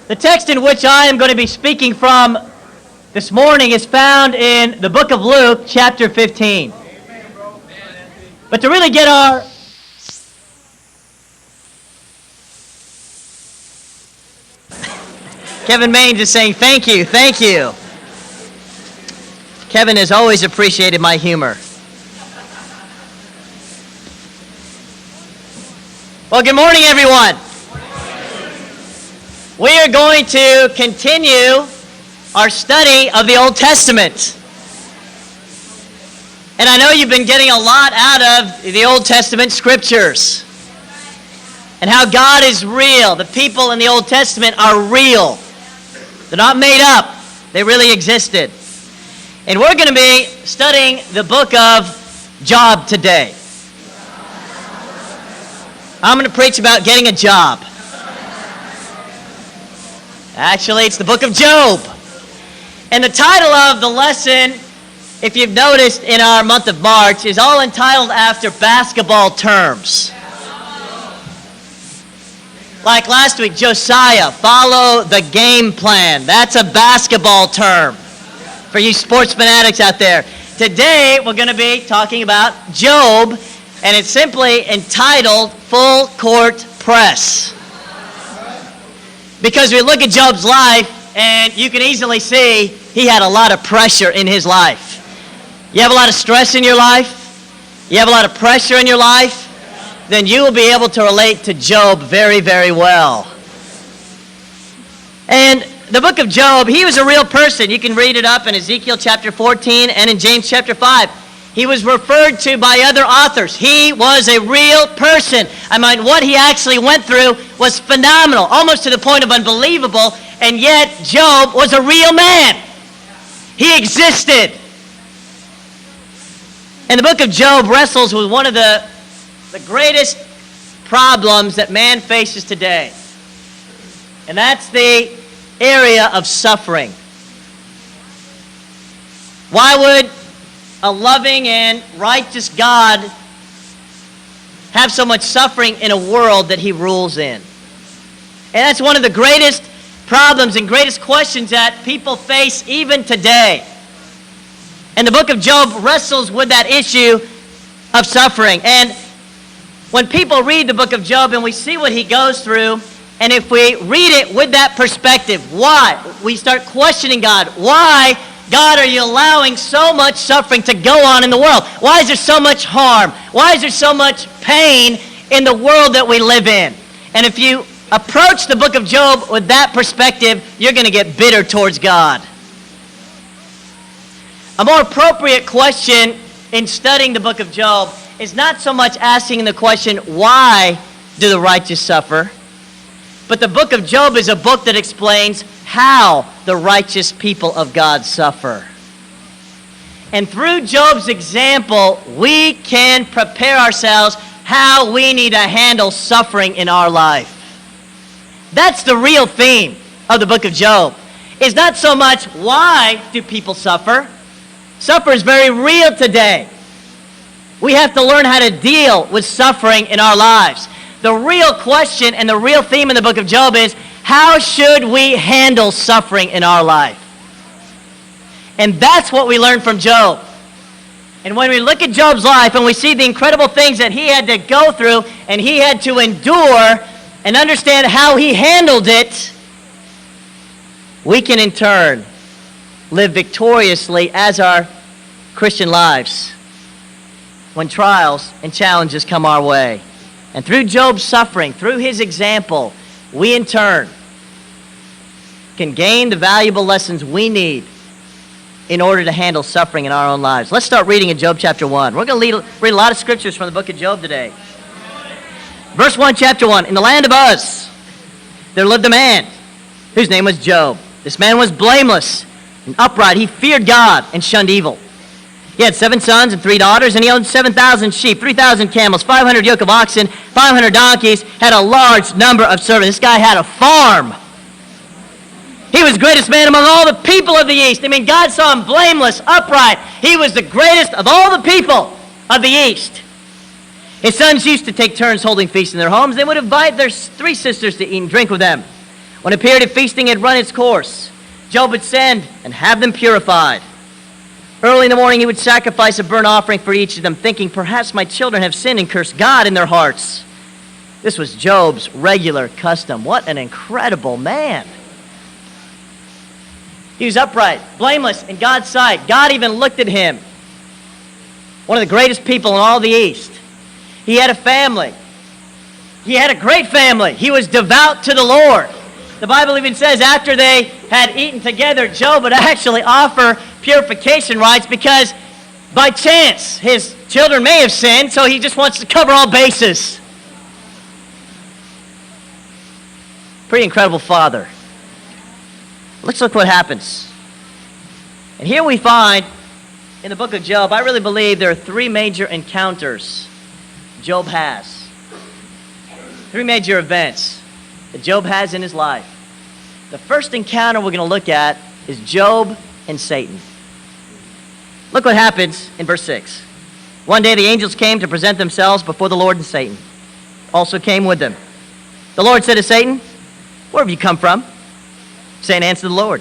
The text in which I am going to be speaking from this morning is found in the book of Luke, chapter 15. But to really get our Kevin Maines is saying thank you. Kevin has always appreciated my humor. Well, good morning, everyone. We are going to continue our study of the Old Testament. And I know you've been getting a lot out of the Old Testament scriptures and how God is real. The people in the Old Testament are real. They're not made up. They really existed. And we're going to be studying the book of Job today. I'm going to preach about getting a job. Actually, it's the book of Job. And the title of the lesson, if you've noticed in our month of March, is all entitled after basketball terms. Like last week, Josiah, follow the game plan. That's a basketball term for you sports fanatics out there. Today, we're going to be talking about Job, and it's simply entitled Full Court Press. Because we look at Job's life, and you can easily see he had a lot of pressure in his life. You have a lot of stress in your life, you have a lot of pressure in your life, then you will be able to relate to Job very, very well. And the book of Job, he was a real person. You can read it up in Ezekiel chapter 14 and in James chapter 5. He was referred to by other authors. He was a real person. I mean, what he actually went through was phenomenal, almost to the point of unbelievable, and yet Job was a real man. He existed. And the book of Job wrestles with one of the greatest problems that man faces today. And that's the area of suffering. Why would a loving and righteous God have so much suffering in a world that he rules in? And that's one of the greatest problems and greatest questions that people face even today. And the book of Job wrestles with that issue of suffering. And when people read the book of Job and we see what he goes through, and if we read it with that perspective, why? We start questioning God. Why, God, are you allowing so much suffering to go on in the world? Why is there so much harm? Why is there so much pain in the world that we live in? And if you approach the book of Job with that perspective, you're going to get bitter towards God. A more appropriate question in studying the book of Job is not so much asking the question, why do the righteous suffer? But the book of Job is a book that explains how the righteous people of God suffer. And through Job's example, we can prepare ourselves how we need to handle suffering in our life. That's the real theme of the book of Job. It's not so much why do people suffer. Suffer is very real today. We have to learn how to deal with suffering in our lives. The real question and the real theme in the book of Job is, how should we handle suffering in our life? And that's what we learn from Job. And when we look at Job's life and we see the incredible things that he had to go through and he had to endure and understand how he handled it, we can in turn live victoriously as our Christian lives when trials and challenges come our way. And through Job's suffering, through his example, we in turn can gain the valuable lessons we need in order to handle suffering in our own lives. Let's start reading in Job chapter 1. We're going to read a lot of scriptures from the book of Job today. Verse 1, chapter 1. In the land of Uz, there lived a man whose name was Job. This man was blameless and upright. He feared God and shunned evil. He had 7 sons and 3 daughters, and he owned 7,000 sheep, 3,000 camels, 500 yoke of oxen, 500 donkeys, had a large number of servants. This guy had a farm. He was the greatest man among all the people of the East. I mean, God saw him blameless, upright. He was the greatest of all the people of the East. His sons used to take turns holding feasts in their homes. They would invite their 3 sisters to eat and drink with them. When a period of feasting had run its course, Job would send and have them purified. Early in the morning, he would sacrifice a burnt offering for each of them, thinking, perhaps my children have sinned and cursed God in their hearts. This was Job's regular custom. What an incredible man. He was upright, blameless in God's sight. God even looked at him. One of the greatest people in all the East. He had a family. He had a great family. He was devout to the Lord. The Bible even says after they had eaten together, Job would actually offer purification rites because by chance his children may have sinned, so he just wants to cover all bases. Pretty incredible father. Let's look what happens. And here we find in the book of Job, I really believe there are three major encounters Job has. Three major events that Job has in his life. The first encounter we're going to look at is Job and Satan. Look what happens in verse 6. One day the angels came to present themselves before the Lord, and Satan also came with them. The Lord said to Satan, where have you come from? Satan answered the Lord,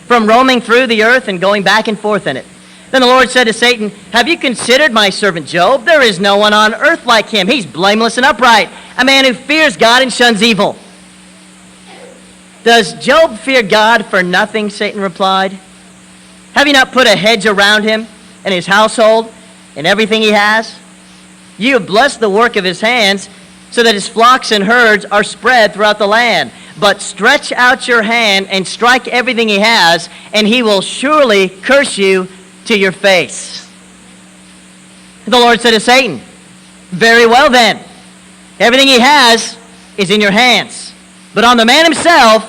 from roaming through the earth and going back and forth in it. Then the Lord said to Satan, have you considered my servant Job? There is no one on earth like him. He's blameless and upright, a man who fears God and shuns evil. Does Job fear God for nothing? Satan replied. Have you not put a hedge around him and his household and everything he has? You have blessed the work of his hands so that his flocks and herds are spread throughout the land. But stretch out your hand and strike everything he has, and he will surely curse you to your face. The Lord said to Satan, very well then, everything he has is in your hands. But on the man himself,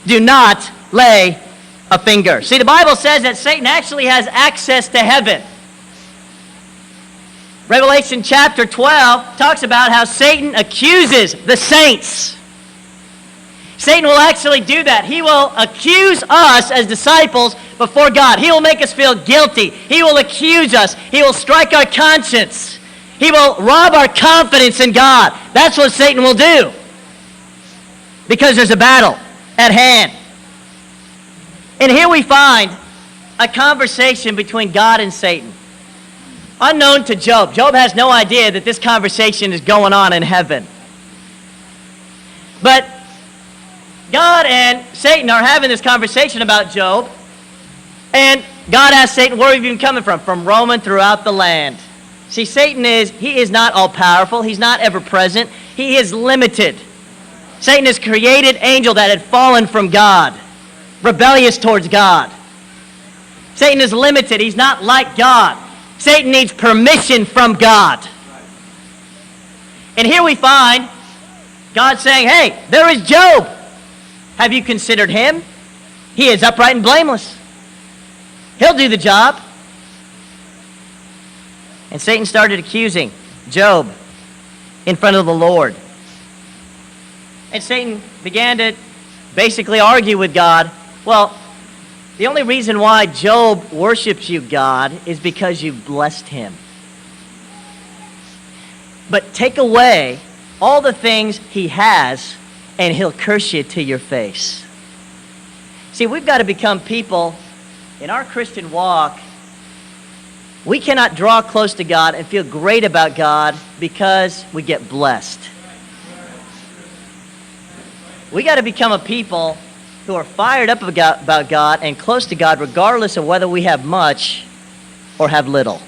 do not lay a finger. See, the Bible says that Satan actually has access to heaven. Revelation chapter 12 talks about how Satan accuses the saints. Satan will actually do that. He will accuse us as disciples before God. He will make us feel guilty. He will accuse us. He will strike our conscience. He will rob our confidence in God. That's what Satan will do. Because there's a battle at hand. And here we find a conversation between God and Satan. Unknown to Job. Job has no idea that this conversation is going on in heaven. But God and Satan are having this conversation about Job. And God asks Satan, where have you been coming from? From roaming throughout the land. See, Satan is not all-powerful. He's not ever-present. He is limited. Satan is a created angel that had fallen from God, rebellious towards God. Satan is limited. He's not like God. Satan needs permission from God. And here we find God saying, hey, there is Job. Have you considered him? He is upright and blameless. He'll do the job. And Satan started accusing Job in front of the Lord. And Satan began to basically argue with God. Well, the only reason why Job worships you, God, is because you've blessed him. But take away all the things he has, and he'll curse you to your face. See, we've got to become people in our Christian walk. We cannot draw close to God and feel great about God because we get blessed. We got to become a people who are fired up about God and close to God regardless of whether we have much or have little.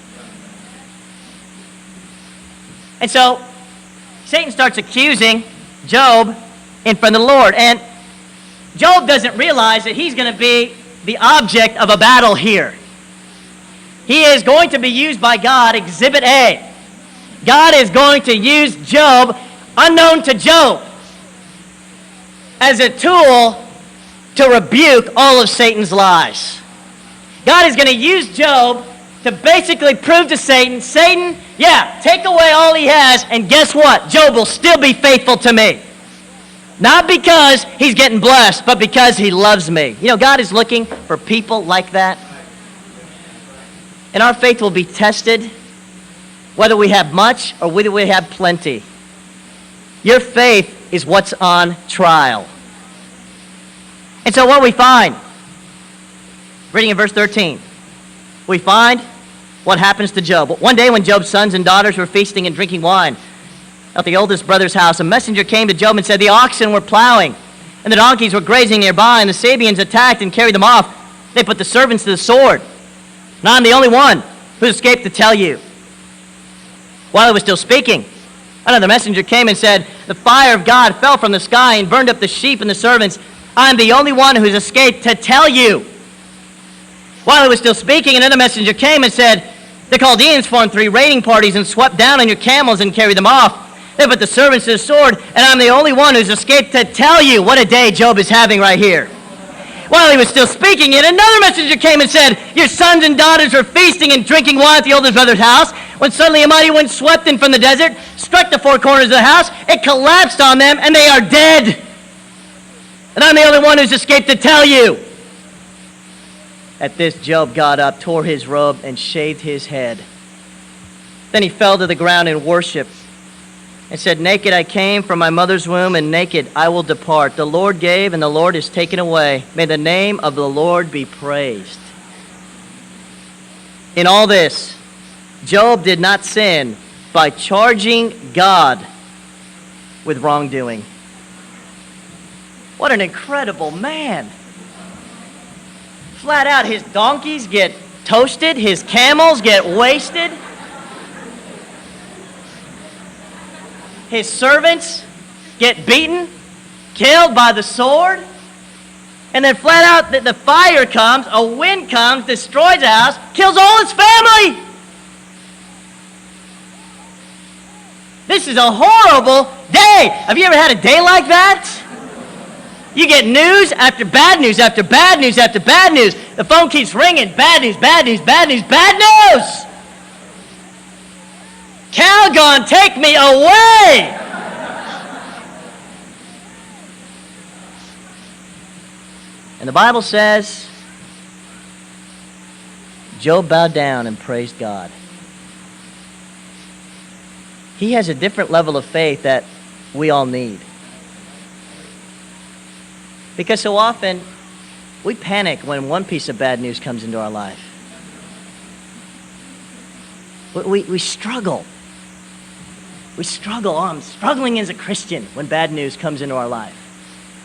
And so Satan starts accusing Job in front of the Lord. And Job doesn't realize that he's going to be the object of a battle here. He is going to be used by God, Exhibit A. God is going to use Job, unknown to Job, as a tool to rebuke all of Satan's lies. God is going to use Job to basically prove to Satan, Satan, yeah, take away all he has, and guess what? Job will still be faithful to me. Not because he's getting blessed, but because he loves me. You know, God is looking for people like that. And our faith will be tested whether we have much or whether we have plenty. Your faith is what's on trial. And so what we find, reading in verse 13, we find what happens to Job. One day when Job's sons and daughters were feasting and drinking wine at the oldest brother's house, a messenger came to Job and said, the oxen were plowing, and the donkeys were grazing nearby, and the Sabeans attacked and carried them off. They put the servants to the sword. And I'm the only one who escaped to tell you. While he was still speaking, another messenger came and said, the fire of God fell from the sky and burned up the sheep and the servants. I'm the only one who's escaped to tell you. While he was still speaking, another messenger came and said, the Chaldeans formed 3 raiding parties and swept down on your camels and carried them off. They put the servants to the sword, and I'm the only one who's escaped to tell you. What a day Job is having right here. While he was still speaking, yet another messenger came and said, your sons and daughters were feasting and drinking wine at the oldest brother's house, when suddenly a mighty wind swept in from the desert, struck the 4 corners of the house, it collapsed on them, and they are dead. And I'm the only one who's escaped to tell you. At this, Job got up, tore his robe, and shaved his head. Then he fell to the ground in worship and said, naked I came from my mother's womb, and naked I will depart. The Lord gave, and the Lord is taken away. May the name of the Lord be praised. In all this, Job did not sin by charging God with wrongdoing. What an incredible man. Flat out, his donkeys get toasted, his camels get wasted, his servants get beaten, killed by the sword, and then flat out the fire comes, a wind comes, destroys the house, kills all his family. This is a horrible day. Have you ever had a day like that? You get news after bad news after bad news after bad news. The phone keeps ringing. Bad news, bad news, bad news, bad news. Calgon, take me away. And the Bible says, Job bowed down and praised God. He has a different level of faith that we all need. Because so often, we panic when one piece of bad news comes into our life. We struggle. We struggle. Oh, I'm struggling as a Christian when bad news comes into our life.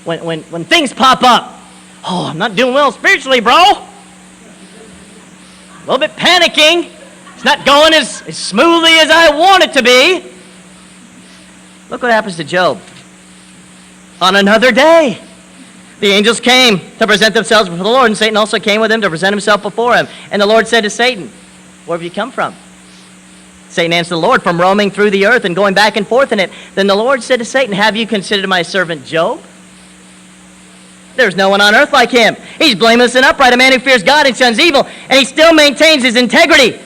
When things pop up. Oh, I'm not doing well spiritually, bro. A little bit panicking. It's not going as smoothly as I want it to be. Look what happens to Job. On another day, the angels came to present themselves before the Lord, and Satan also came with them to present himself before him. And the Lord said to Satan, where have you come from? Satan answered the Lord, from roaming through the earth and going back and forth in it. Then the Lord said to Satan, have you considered my servant Job? There's no one on earth like him. He's blameless and upright, a man who fears God and shuns evil, and he still maintains his integrity.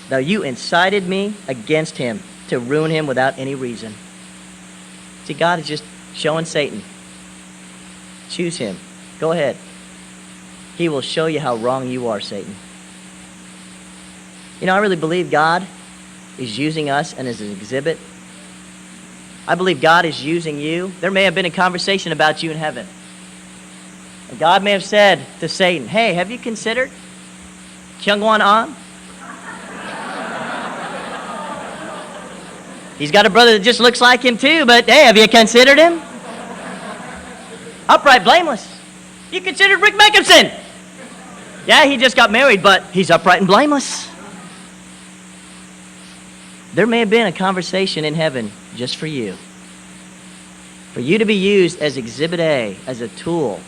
Though you incited me against him to ruin him without any reason. See, God is just showing Satan, choose him. Go ahead. He will show you how wrong you are, Satan. You know, I really believe God is using us and as an exhibit. I believe God is using you. There may have been a conversation about you in heaven. And God may have said to Satan, hey, have you considered Kyungwon An? He's got a brother that just looks like him too, but hey, have you considered him? Upright, blameless. You considered Rick Meckinson? Yeah, he just got married, but he's upright and blameless. There may have been a conversation in heaven just for you. For you to be used as Exhibit A, as a tool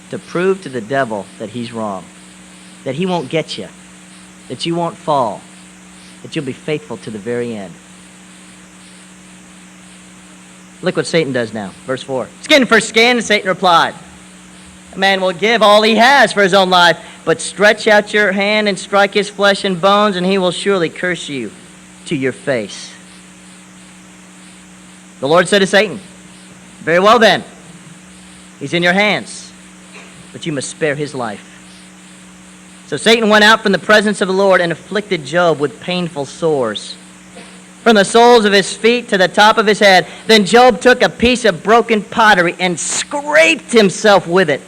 to prove to the devil that he's wrong, that he won't get you, that you won't fall, that you'll be faithful to the very end. Look what Satan does now. Verse 4. Skin for skin, Satan replied. A man will give all he has for his own life, but stretch out your hand and strike his flesh and bones, and he will surely curse you to your face. The Lord said to Satan, very well then, he's in your hands, but you must spare his life. So Satan went out from the presence of the Lord and afflicted Job with painful sores, from the soles of his feet to the top of his head. Then Job took a piece of broken pottery and scraped himself with it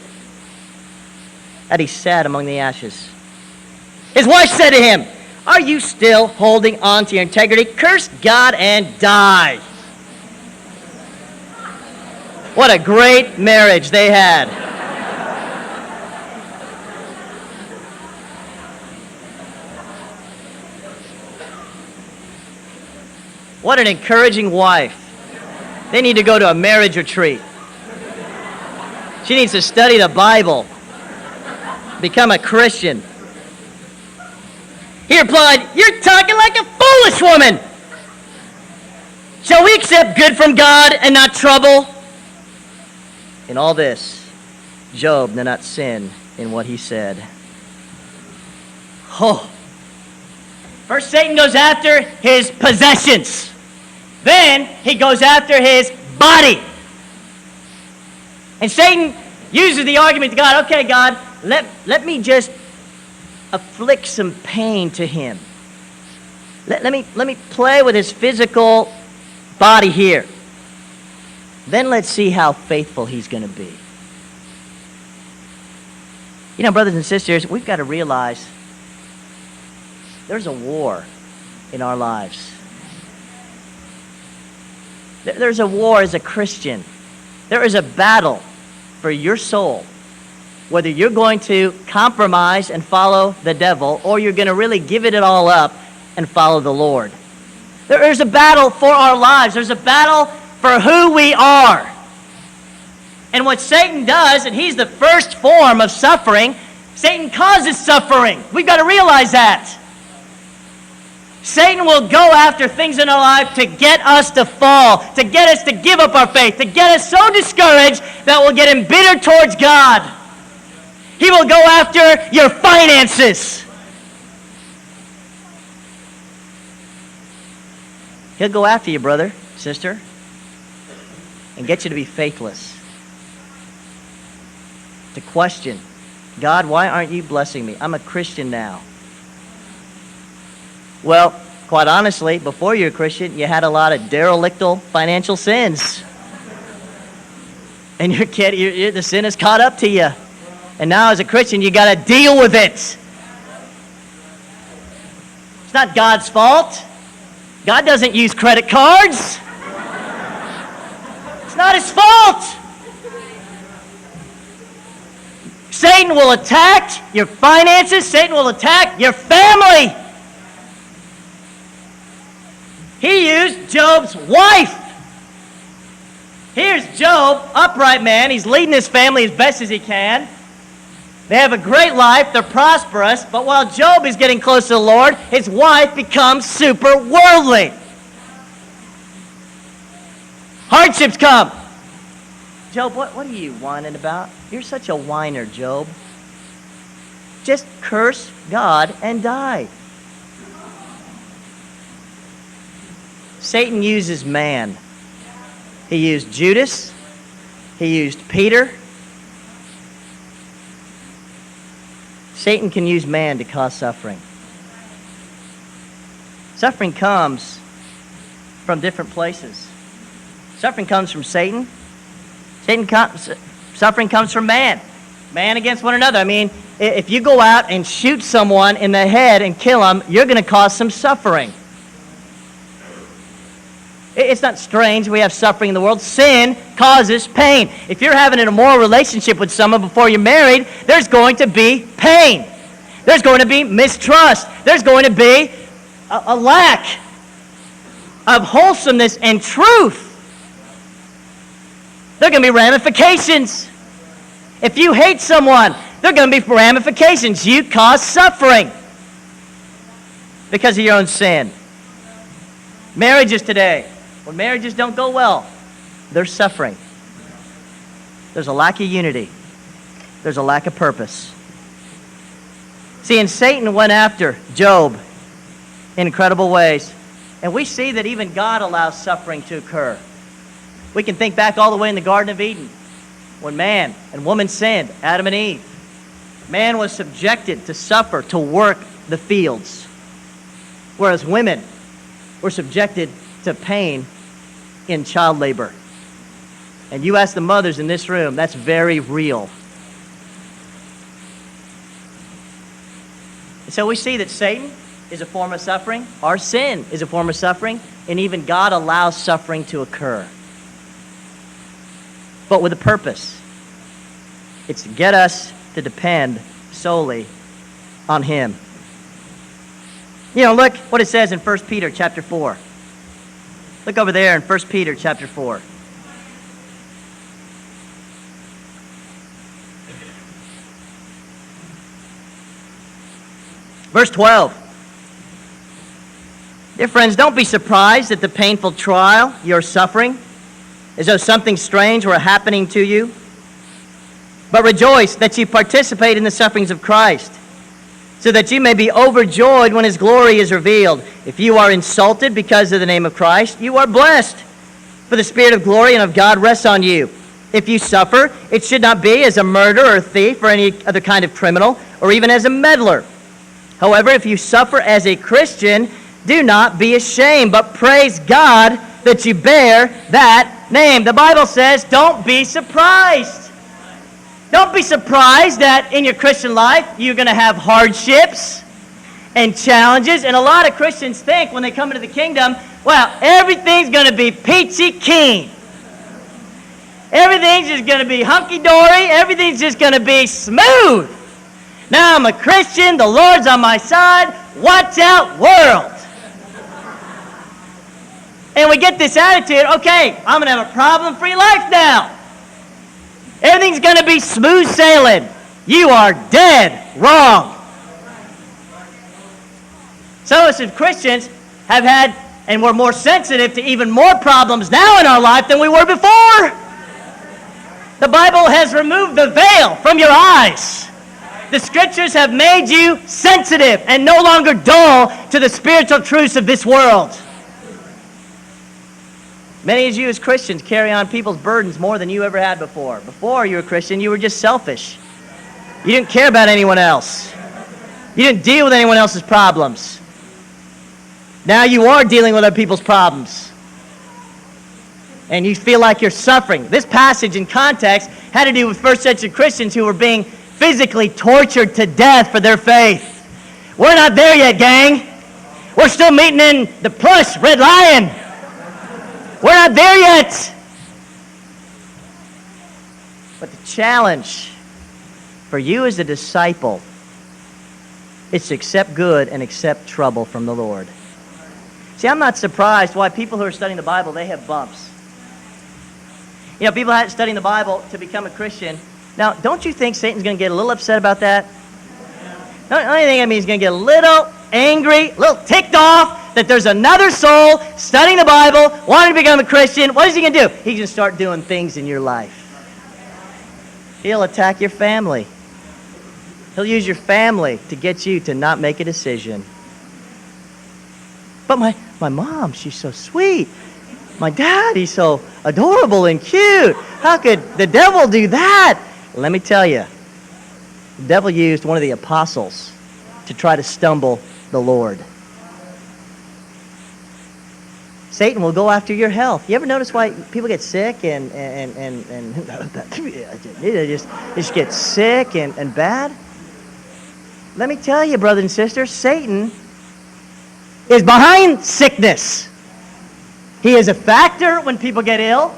that he sat among the ashes. His wife said to him, "Are you still holding on to your integrity? Curse God and die." What a great marriage they had. What an encouraging wife. They need to go to a marriage retreat. She needs to study the Bible, become a Christian. He replied, "You're talking like a foolish woman. Shall we accept good from God and not trouble?" In all this, Job did not sin in what he said. Oh. First, Satan goes after his possessions. Then, he goes after his body. And Satan uses the argument to God, "Okay, God, let me just afflict some pain to him. Let me play with his physical body here. Then let's see how faithful he's going to be." You know, brothers and sisters, we've got to realize there's a war in our lives. There's a war as a Christian. There is a battle for your soul, whether you're going to compromise and follow the devil or you're going to really give it all up and follow the Lord. There's a battle for our lives. There's a battle for who we are. And what Satan does, and he's the first form of suffering, Satan causes suffering. We've got to realize that. Satan will go after things in our life to get us to fall, to get us to give up our faith, to get us so discouraged that we'll get embittered towards God. He will go after your finances. He'll go after you, brother, sister, and get you to be faithless. To question, "God, why aren't you blessing me? I'm a Christian now." Well, quite honestly, before you're a Christian, you had a lot of derelictal financial sins. And the sin has caught up to you. And now as a Christian, you got to deal with it. It's not God's fault. God doesn't use credit cards. It's not his fault. Satan will attack your finances. Satan will attack your family. He used Job's wife. Here's Job, upright man. He's leading his family as best as he can. They have a great life. They're prosperous. But while Job is getting close to the Lord, his wife becomes super worldly. Hardships come. Job, what are you whining about? You're such a whiner, Job. Just curse God and die. Satan uses man. He used Judas. He used Peter. Satan can use man to cause suffering. Suffering comes from different places. Suffering comes from Satan. Suffering comes from man. Man against one another. I mean, if you go out and shoot someone in the head and kill them, you're going to cause some suffering. It's not strange we have suffering in the world. Sin causes pain. If you're having an immoral relationship with someone before you're married, there's going to be pain. There's going to be mistrust. There's going to be a lack of wholesomeness and truth. There are going to be ramifications. If you hate someone, there are going to be ramifications. You cause suffering because of your own sin. Marriages today, when marriages don't go well, there's suffering. There's a lack of unity. There's a lack of purpose. See, and Satan went after Job in incredible ways. And we see that even God allows suffering to occur. We can think back all the way in the Garden of Eden, when man and woman sinned, Adam and Eve. Man was subjected to suffer, to work the fields, whereas women were subjected to pain in child labor. And you ask the mothers in this room, that's very real. And so we see that Satan is a form of suffering, our sin is a form of suffering, and even God allows suffering to occur. But with a purpose. It's to get us to depend solely on Him. You know, look what it says in 1 Peter chapter 4. Look over there in 1 Peter chapter 4. Verse 12. Dear friends, don't be surprised at the painful trial you're suffering, as though something strange were happening to you. But rejoice that you participate in the sufferings of Christ, so that you may be overjoyed when His glory is revealed. If you are insulted because of the name of Christ, you are blessed, for the Spirit of glory and of God rests on you. If you suffer, it should not be as a murderer or a thief or any other kind of criminal, or even as a meddler. However, if you suffer as a Christian, do not be ashamed, but praise God that you bear that name. The Bible says, don't be surprised. Don't be surprised that in your Christian life you're going to have hardships and challenges. And a lot of Christians think when they come into the kingdom, well, everything's going to be peachy keen. Everything's just going to be hunky-dory. Everything's just going to be smooth. Now I'm a Christian. The Lord's on my side. Watch out, world. And we get this attitude, okay, I'm going to have a problem-free life now. Everything's going to be smooth sailing. You are dead wrong. Some of us as Christians have had, and we're more sensitive to even more problems now in our life than we were before. The Bible has removed the veil from your eyes. The Scriptures have made you sensitive and no longer dull to the spiritual truths of this world. Many of you as Christians carry on people's burdens more than you ever had before. Before you were a Christian, you were just selfish. You didn't care about anyone else. You didn't deal with anyone else's problems. Now you are dealing with other people's problems. And you feel like you're suffering. This passage in context had to do with first century Christians who were being physically tortured to death for their faith. We're not there yet, gang. We're still meeting in the plush Red Lion. We're not there yet. But the challenge for you as a disciple is to accept good and accept trouble from the Lord. See, I'm not surprised why people who are studying the Bible, they have bumps. You know, people studying the Bible to become a Christian. Now, don't you think Satan's going to get a little upset about that? Don't you think he's going to get a little angry, a little ticked off that there's another soul studying the Bible, wanting to become a Christian? What is he going to do? He's going to start doing things in your life. He'll attack your family. He'll use your family to get you to not make a decision. But my mom, she's so sweet. My dad, he's so adorable and cute. How could the devil do that? Let me tell you, the devil used one of the apostles to try to stumble the Lord. Satan will go after your health. You ever notice why people get sick and they just get sick and bad? Let me tell you, brothers and sisters, Satan is behind sickness. He is a factor when people get ill.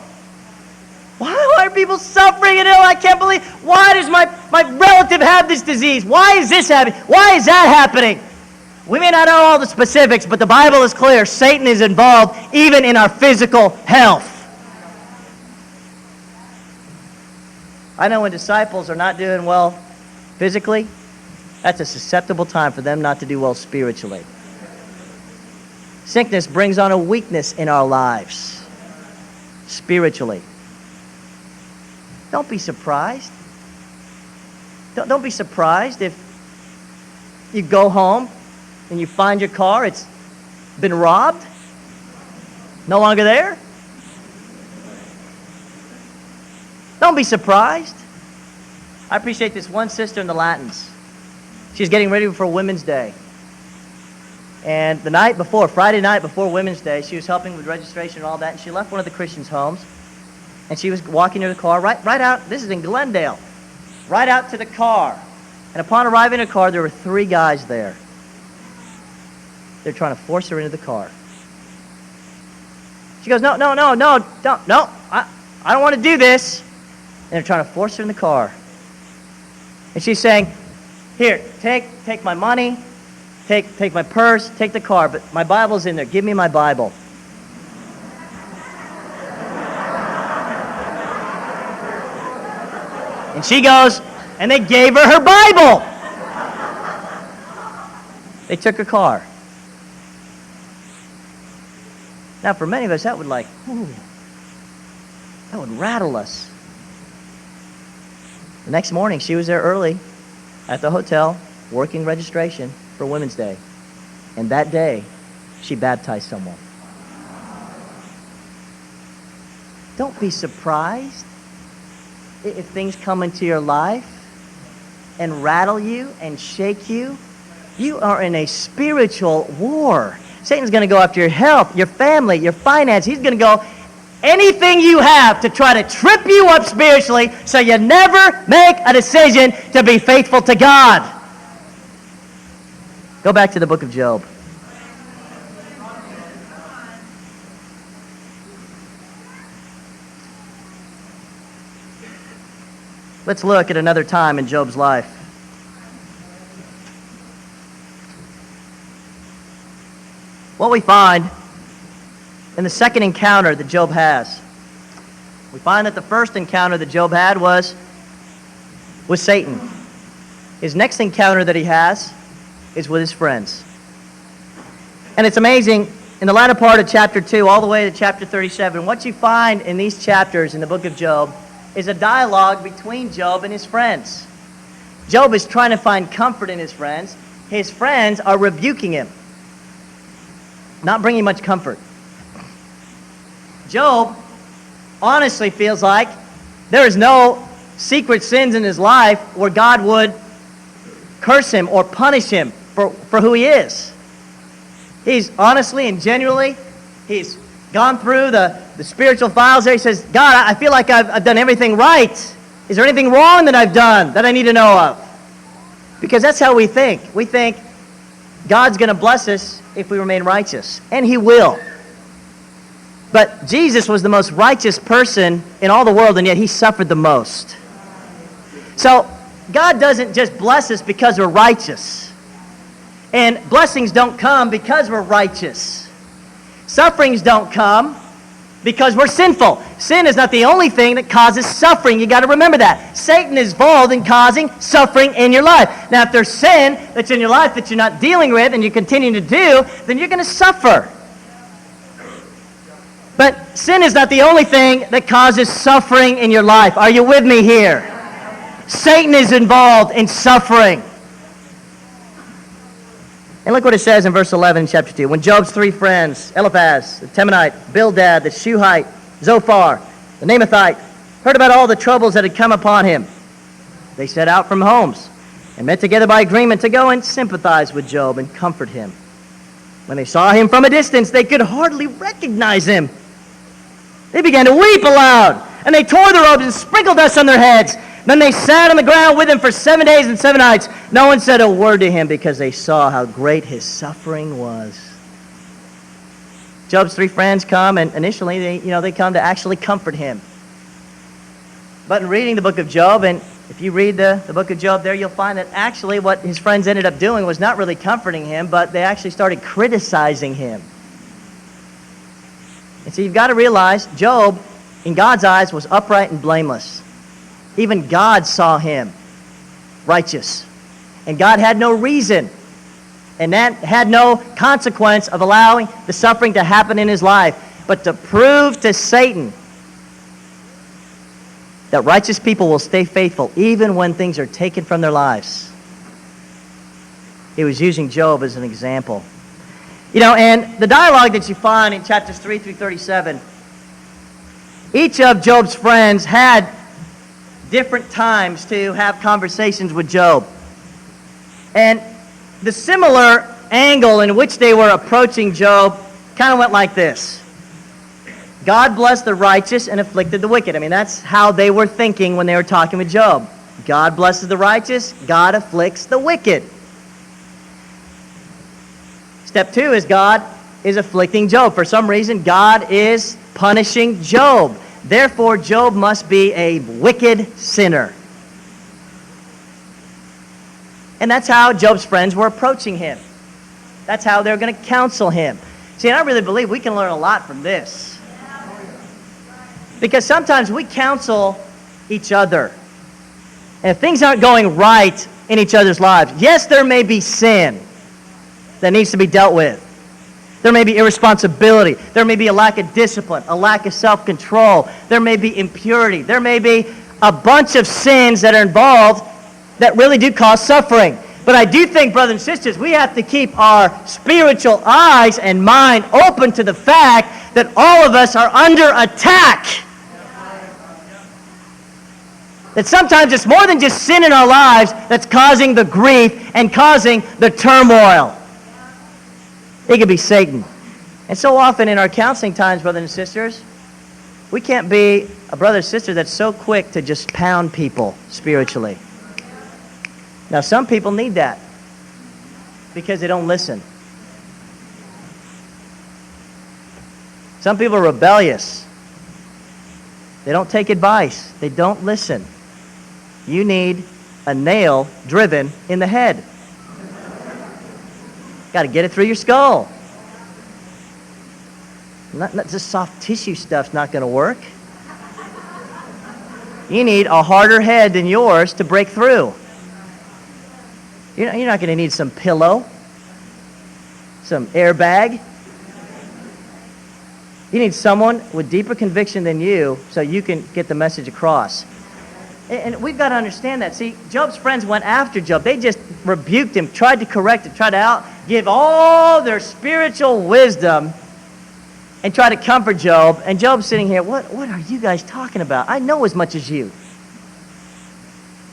Why are people suffering and ill? I can't believe. Why does my relative have this disease? Why is this happening? Why is that happening? We may not know all the specifics, but the Bible is clear. Satan is involved even in our physical health. I know when disciples are not doing well physically, that's a susceptible time for them not to do well spiritually. Sickness brings on a weakness in our lives, spiritually. Don't be surprised. Don't be surprised if you go home and you find your car, it's been robbed, no longer there. Don't be surprised. I appreciate this one sister in the Latins. She's getting ready for Women's Day. And the night before, Friday night before Women's Day, she was helping with registration and all that, and she left one of the Christians' homes, and she was walking to the car right out, this is in Glendale, right out to the car. And upon arriving in the car, there were 3 guys there. They're trying to force her into the car. She goes, no, don't, no, I don't want to do this. And they're trying to force her in the car. And she's saying, here, take my money, take my purse, take the car, but my Bible's in there. Give me my Bible. And she goes, and they gave her Bible. They took her car. Now, for many of us, that would that would rattle us. The next morning, she was there early at the hotel, working registration for Women's Day. And that day, she baptized someone. Don't be surprised if things come into your life and rattle you and shake you. You are in a spiritual war. Satan's going to go after your health, your family, your finance. He's going to go anything you have to try to trip you up spiritually so you never make a decision to be faithful to God. Go back to the book of Job. Let's look at another time in Job's life. What we find in the second encounter that Job has, we find that the first encounter that Job had was with Satan. His next encounter that he has is with his friends. And it's amazing, in the latter part of chapter 2, all the way to chapter 37, what you find in these chapters in the book of Job is a dialogue between Job and his friends. Job is trying to find comfort in his friends. His friends are rebuking him, not bringing much comfort. Job honestly feels like there is no secret sins in his life where God would curse him or punish him for who he is. He's honestly and genuinely, he's gone through the spiritual files there. He says, God, I feel like I've done everything right. Is there anything wrong that I've done that I need to know of? Because that's how we think. We think God's going to bless us if we remain righteous. And he will. But Jesus was the most righteous person in all the world, and yet he suffered the most. So God doesn't just bless us because we're righteous. And blessings don't come because we're righteous. Sufferings don't come because we're sinful. Sin is not the only thing that causes suffering. You got to remember that. Satan is involved in causing suffering in your life. Now, if there's sin that's in your life that you're not dealing with and you continue to do, then you're going to suffer. But sin is not the only thing that causes suffering in your life. Are you with me here? Satan is involved in suffering. And look what it says in verse 11 in chapter 2. When Job's 3 friends, Eliphaz, the Temanite, Bildad, the Shuhite, Zophar, the Naamathite, heard about all the troubles that had come upon him, they set out from homes and met together by agreement to go and sympathize with Job and comfort him. When they saw him from a distance, they could hardly recognize him. They began to weep aloud, and they tore their robes and sprinkled dust on their heads. Then they sat on the ground with him for 7 days and 7 nights. No one said a word to him because they saw how great his suffering was. Job's 3 friends come, and initially they come to actually comfort him. But in reading the book of Job, and if you read the book of Job there, you'll find that actually what his friends ended up doing was not really comforting him, but they actually started criticizing him. And so you've got to realize Job, in God's eyes, was upright and blameless. Even God saw him righteous. And God had no reason, and that had no consequence of allowing the suffering to happen in his life, but to prove to Satan that righteous people will stay faithful even when things are taken from their lives. He was using Job as an example. And the dialogue that you find in chapters 3 through 37, each of Job's friends had different times to have conversations with Job. And the similar angle in which they were approaching Job kind of went like this. God blessed the righteous and afflicted the wicked. That's how they were thinking when they were talking with Job. God blesses the righteous, God afflicts the wicked. Step 2 is God is afflicting Job. For some reason, God is punishing Job. Therefore, Job must be a wicked sinner. And that's how Job's friends were approaching him. That's how they're going to counsel him. See, and I really believe we can learn a lot from this. Because sometimes we counsel each other. And if things aren't going right in each other's lives, yes, there may be sin that needs to be dealt with. There may be irresponsibility. There may be a lack of discipline, a lack of self-control. There may be impurity. There may be a bunch of sins that are involved that really do cause suffering. But I do think, brothers and sisters, we have to keep our spiritual eyes and mind open to the fact that all of us are under attack. That sometimes it's more than just sin in our lives that's causing the grief and causing the turmoil. It could be Satan. And so often in our counseling times, brothers and sisters, we can't be a brother or sister that's so quick to just pound people spiritually. Now, some people need that because they don't listen. Some people are rebellious. They don't take advice. They don't listen. You need a nail driven in the head. Got to get it through your skull. Not just soft tissue stuff's not going to work. You need a harder head than yours to break through. You're not going to need some pillow, some airbag. You need someone with deeper conviction than you so you can get the message across. And we've got to understand that. See, Job's friends went after Job. They just rebuked him, tried to correct him, tried to give all their spiritual wisdom and try to comfort Job. And Job's sitting here, what are you guys talking about? I know as much as you.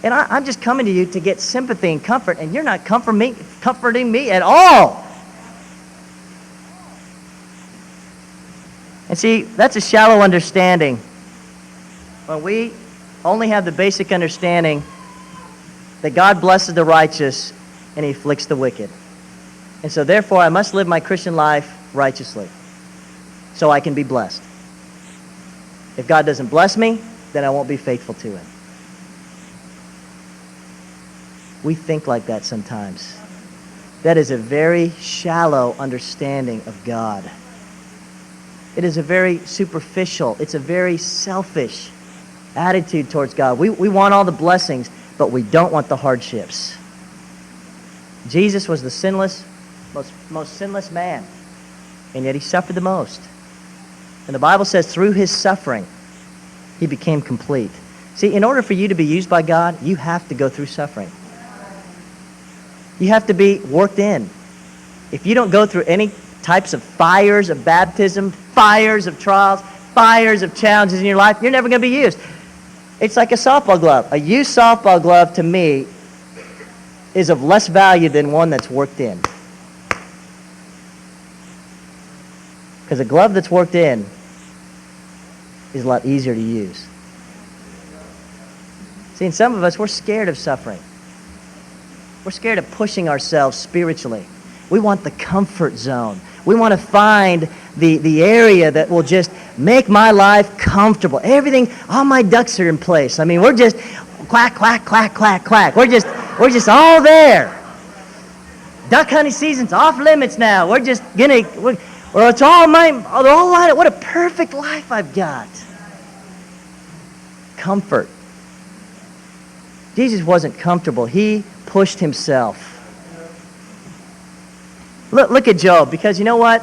And I'm just coming to you to get sympathy and comfort, and you're not comforting me at all. And see, that's a shallow understanding. When we only have the basic understanding that God blesses the righteous and He afflicts the wicked. And so therefore, I must live my Christian life righteously so I can be blessed. If God doesn't bless me, then I won't be faithful to Him. We think like that sometimes. That is a very shallow understanding of God. It is a very superficial, it's a very selfish attitude towards God. We want all the blessings, but we don't want the hardships. Jesus was the sinless, most sinless man, and yet He suffered the most. And the Bible says through His suffering, He became complete. See, in order for you to be used by God, you have to go through suffering. You have to be worked in. If you don't go through any types of fires of baptism, fires of trials, fires of challenges in your life, you're never going to be used. It's like a softball glove. A used softball glove, to me, is of less value than one that's worked in. Because a glove that's worked in is a lot easier to use. See, and some of us, we're scared of suffering. We're scared of pushing ourselves spiritually. We want the comfort zone. We want to find the area that will just make my life comfortable. Everything, all my ducks are in place. I mean, we're just quack, quack, quack, quack, quack. We're just all there. Duck hunting season's off limits now. We're just gonna, it's all mine. What a perfect life I've got. Comfort. Jesus wasn't comfortable. He pushed Himself. Look at Job, because you know what?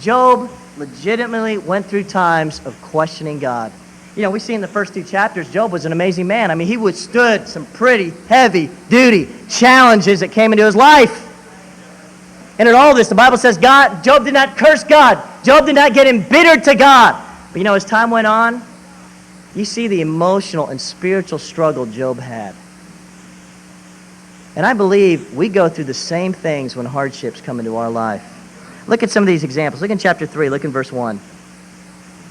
Job legitimately went through times of questioning God. You know, we see in the first 2 chapters, Job was an amazing man. I mean, he withstood some pretty heavy-duty challenges that came into his life. And in all this, the Bible says Job did not curse God. Job did not get embittered to God. But you know, as time went on, you see the emotional and spiritual struggle Job had. And I believe we go through the same things when hardships come into our life. Look at some of these examples. Look in chapter 3. Look in verse 1.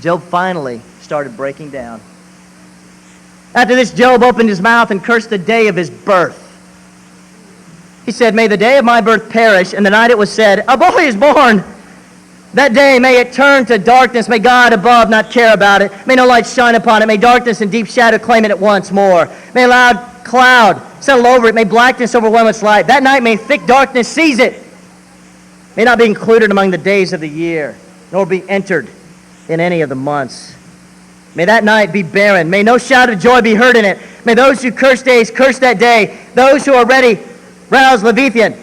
Job finally started breaking down. After this, Job opened his mouth and cursed the day of his birth. He said, may the day of my birth perish, and the night it was said, a boy is born. That day may it turn to darkness. May God above not care about it. May no light shine upon it. May darkness and deep shadow claim it at once more. May a loud cloud settle over it. May blackness overwhelm its light. That night may thick darkness seize it. May not be included among the days of the year, nor be entered in any of the months. May that night be barren. May no shout of joy be heard in it. May those who curse days curse that day. Those who are ready rouse Leviathan.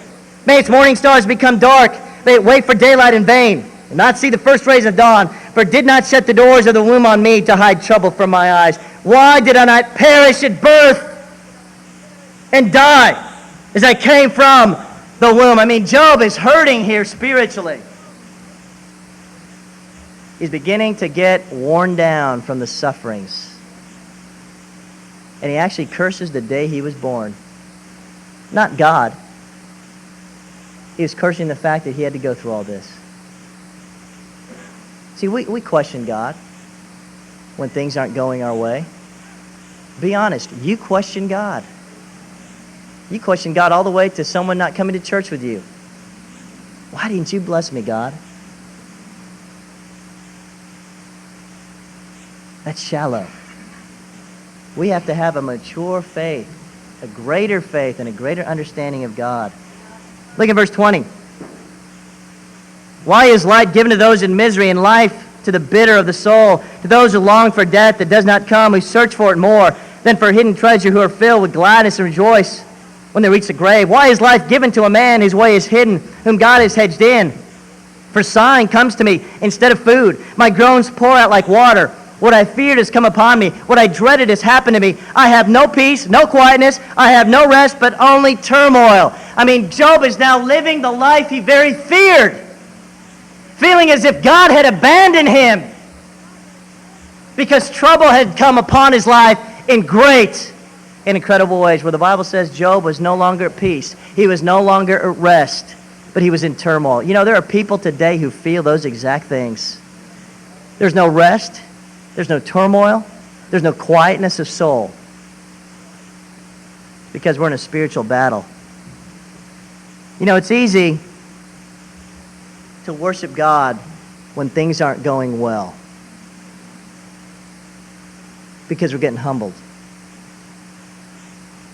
May its morning stars become dark. May it wait for daylight in vain, and not see the first rays of dawn. For it did not shut the doors of the womb on me to hide trouble from my eyes. Why did I not perish at birth and die as I came from the womb? I mean, Job is hurting here spiritually. He's beginning to get worn down from the sufferings. And he actually curses the day he was born. Not God. He was cursing the fact that he had to go through all this. See, we question God when things aren't going our way. Be honest, you question God. You question God all the way to someone not coming to church with you. Why didn't you bless me, God? That's shallow. We have to have a mature faith, a greater faith, and a greater understanding of God. Look at verse 20. Why is light given to those in misery, and life to the bitter of the soul, to those who long for death that does not come, who search for it more than for hidden treasure, who are filled with gladness and rejoice when they reach the grave? Why is life given to a man whose way is hidden, whom God has hedged in? For sighing comes to me instead of food. My groans pour out like water. What I feared has come upon me. What I dreaded has happened to me. I have no peace, no quietness. I have no rest, but only turmoil. I mean, Job is now living the life he very feared, feeling as if God had abandoned him because trouble had come upon his life in great and incredible ways, where the Bible says Job was no longer at peace. He was no longer at rest, but he was in turmoil. You know, there are people today who feel those exact things. There's no rest. There's no turmoil. There's no quietness of soul, because we're in a spiritual battle. You know, it's easy to worship God when things aren't going well, because we're getting humbled.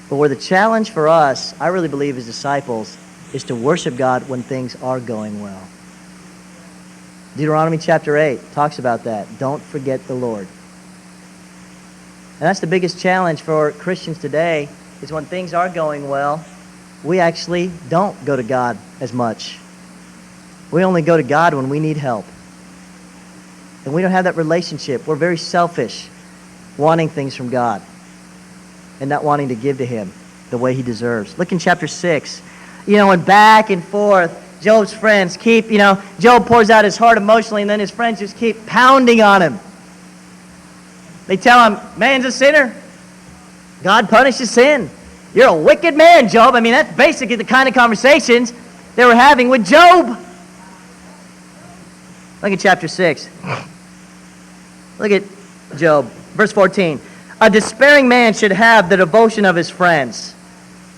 But where the challenge for us, I really believe as disciples, is to worship God when things are going well. Deuteronomy chapter 8 talks about that. Don't forget the Lord. And that's the biggest challenge for Christians today, is when things are going well, we actually don't go to God as much. We only go to God when we need help. And we don't have that relationship. We're very selfish, wanting things from God and not wanting to give to Him the way He deserves. Look in chapter 6. You know, and back and forth, Job's friends keep, Job pours out his heart emotionally, and then his friends just keep pounding on him. They tell him, man's a sinner. God punishes sin. You're a wicked man, Job. I mean, that's basically the kind of conversations they were having with Job. Look at chapter 6. Look at Job, verse 14. A despairing man should have the devotion of his friends,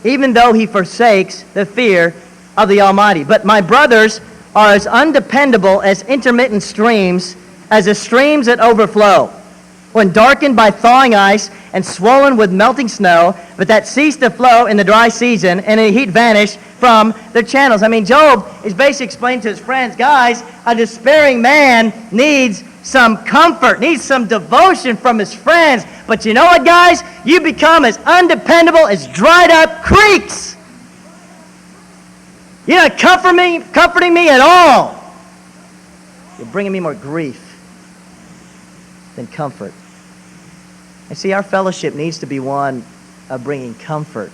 even though he forsakes the fear of the Almighty. But my brothers are as undependable as intermittent streams, as the streams that overflow, when darkened by thawing ice and swollen with melting snow, but that cease to flow in the dry season, and in the heat vanish from their channels. I mean, Job is basically explaining to his friends, guys, a despairing man needs some comfort, needs some devotion from his friends. But you know what, guys? You become as undependable as dried up creeks. You're not comforting me at all. You're bringing me more grief than comfort. And see, our fellowship needs to be one of bringing comfort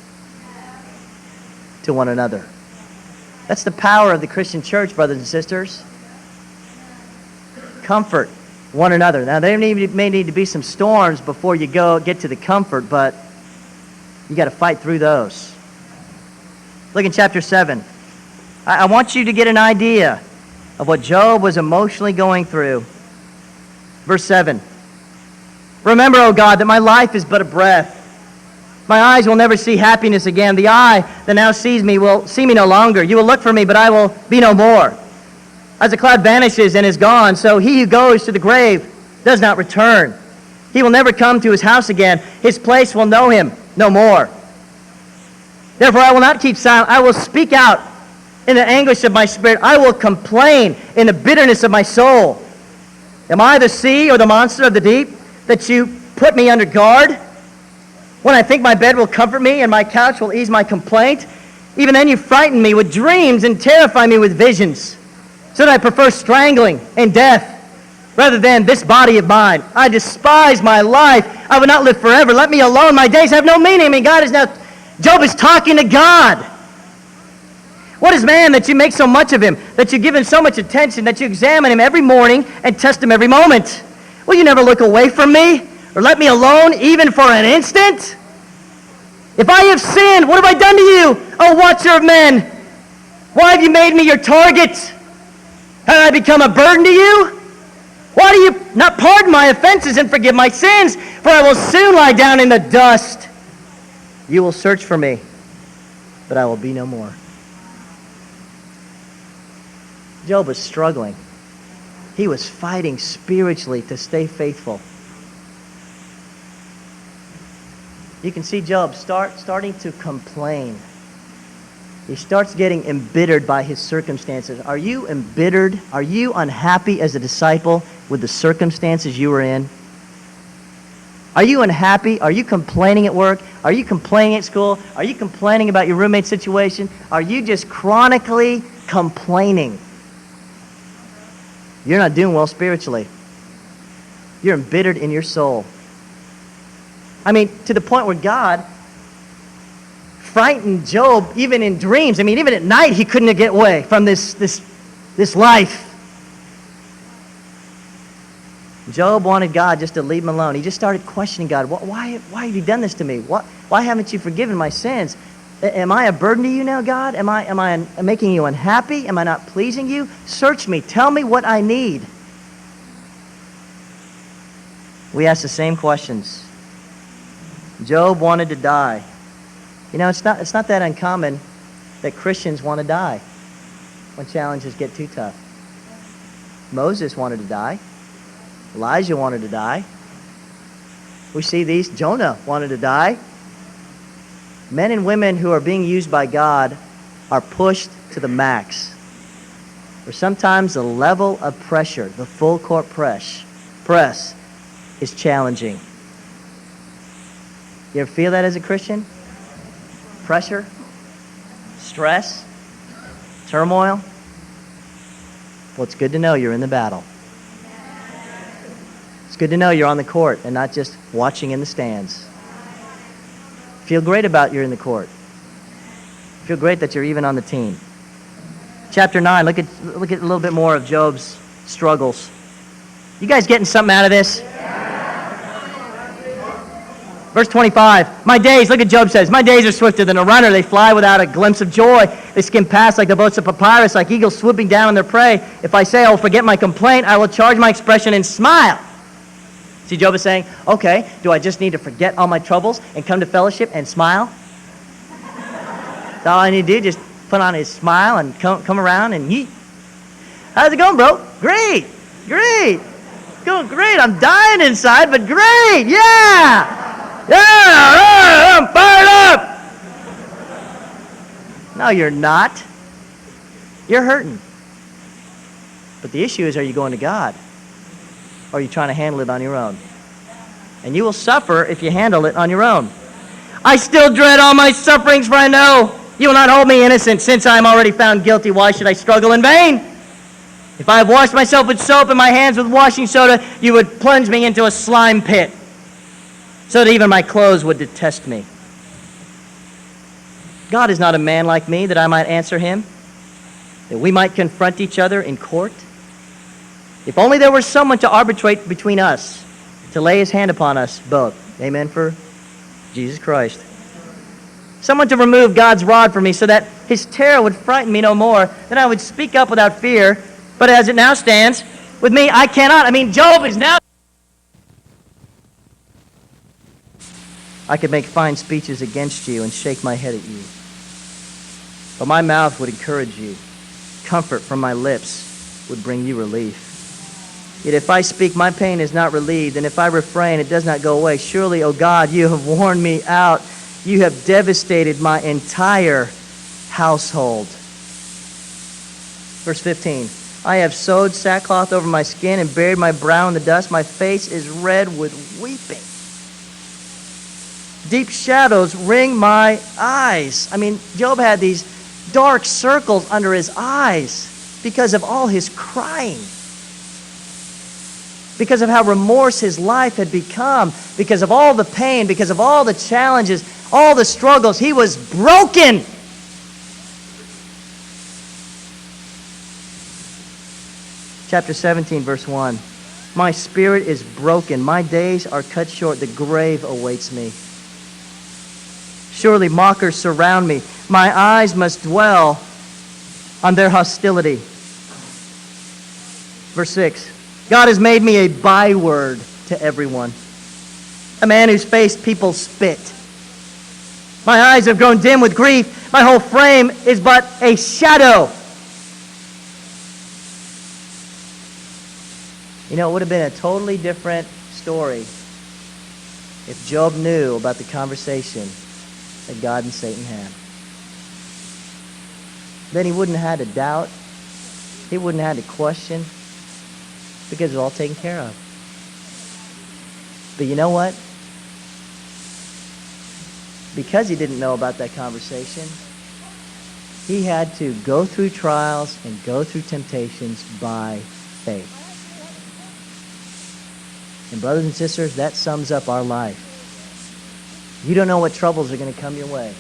to one another. That's the power of the Christian church, brothers and sisters. Comfort one another. Now, there may need to be some storms before you get to the comfort, but you got to fight through those. Look in chapter 7. I want you to get an idea of what Job was emotionally going through. Verse 7. Remember, O God, that my life is but a breath. My eyes will never see happiness again. The eye that now sees me will see me no longer. You will look for me, but I will be no more. As a cloud vanishes and is gone, so he who goes to the grave does not return. He will never come to his house again. His place will know him no more. Therefore, I will not keep silent. I will speak out in the anguish of my spirit. I will complain in the bitterness of my soul. Am I the sea or the monster of the deep that you put me under guard? When I think my bed will comfort me and my couch will ease my complaint, even then you frighten me with dreams and terrify me with visions, so that I prefer strangling and death rather than this body of mine. I despise my life. I would not live forever. Let me alone. My days have no meaning. I mean, Job is talking to God. What is man that you make so much of him, that you give him so much attention, that you examine him every morning and test him every moment? Will you never look away from me or let me alone even for an instant? If I have sinned, what have I done to you, O watcher of men? Why have you made me your target? Have I become a burden to you? Why do you not pardon my offenses and forgive my sins? For I will soon lie down in the dust. You will search for me, but I will be no more. Job was struggling. He was fighting spiritually to stay faithful. You can see Job starting to complain. He starts getting embittered by his circumstances. Are you embittered? Are you unhappy as a disciple with the circumstances you were in? Are you unhappy? Are you complaining at work? Are you complaining at school? Are you complaining about your roommate situation? Are you just chronically complaining? You're not doing well spiritually. You're embittered in your soul. I mean, to the point where God frightened Job even in dreams. I mean, even at night he couldn't get away from this life. Job wanted God just to leave him alone. He just started questioning God. Why have you done this to me? Why haven't you forgiven my sins? Am I a burden to you now, God? Am I making you unhappy? Am I not pleasing you? Search me. Tell me what I need. We ask the same questions. Job wanted to die. You know, it's not that uncommon that Christians want to die when challenges get too tough. Moses wanted to die. Elijah wanted to die. We see these. Jonah wanted to die. Men and women who are being used by God are pushed to the max. Or sometimes the level of pressure, the full court press is challenging. You ever feel that as a Christian? Pressure? Stress? Turmoil? Well, it's good to know you're in the battle. It's good to know you're on the court and not just watching in the stands. Feel great about you're in the court. Feel great that you're even on the team. Chapter 9, look at a little bit more of Job's struggles. You guys getting something out of this? Verse 25, my days, look at Job says, my days are swifter than a runner. They fly without a glimpse of joy. They skim past like the boats of papyrus, like eagles swooping down on their prey. If I say I will forget my complaint, I will charge my expression and smile. See, Job is saying, okay, do I just need to forget all my troubles and come to fellowship and smile? That's all I need to do, just put on his smile and come around and yeet. How's it going, bro? Great. Going great. I'm dying inside, but great. Yeah, I'm fired up. No, you're not. You're hurting. But the issue is, are you going to God? Or are you trying to handle it on your own? And you will suffer if you handle it on your own. I still dread all my sufferings, for I know you will not hold me innocent. Since I am already found guilty, why should I struggle in vain? If I have washed myself with soap and my hands with washing soda, you would plunge me into a slime pit, so that even my clothes would detest me. God is not a man like me, that I might answer him, that we might confront each other in court. If only there were someone to arbitrate between us, to lay his hand upon us both. Amen for Jesus Christ. Someone to remove God's rod from me, so that his terror would frighten me no more. Then I would speak up without fear. But as it now stands, with me I cannot. I mean, Job is now I could make fine speeches against you and shake my head at you. But my mouth would encourage you. Comfort from my lips would bring you relief. Yet if I speak, my pain is not relieved, and if I refrain, it does not go away. Surely, O God, you have worn me out. You have devastated my entire household. Verse 15. I have sewed sackcloth over my skin and buried my brow in the dust. My face is red with weeping. Deep shadows ring my eyes. I mean, Job had these dark circles under his eyes because of all his crying. Because of how remorse his life had become. Because of all the pain. Because of all the challenges. All the struggles. He was broken. Chapter 17, verse 1. My spirit is broken. My days are cut short. The grave awaits me. Surely mockers surround me. My eyes must dwell on their hostility. Verse 6. God has made me a byword to everyone. A man whose face people spit. My eyes have grown dim with grief. My whole frame is but a shadow. You know, it would have been a totally different story if Job knew about the conversation that God and Satan had. Then he wouldn't have had to doubt. He wouldn't have had to question, because it's all taken care of. But you know what? Because he didn't know about that conversation, he had to go through trials and go through temptations by faith. And brothers and sisters, that sums up our life. You don't know what troubles are going to come your way,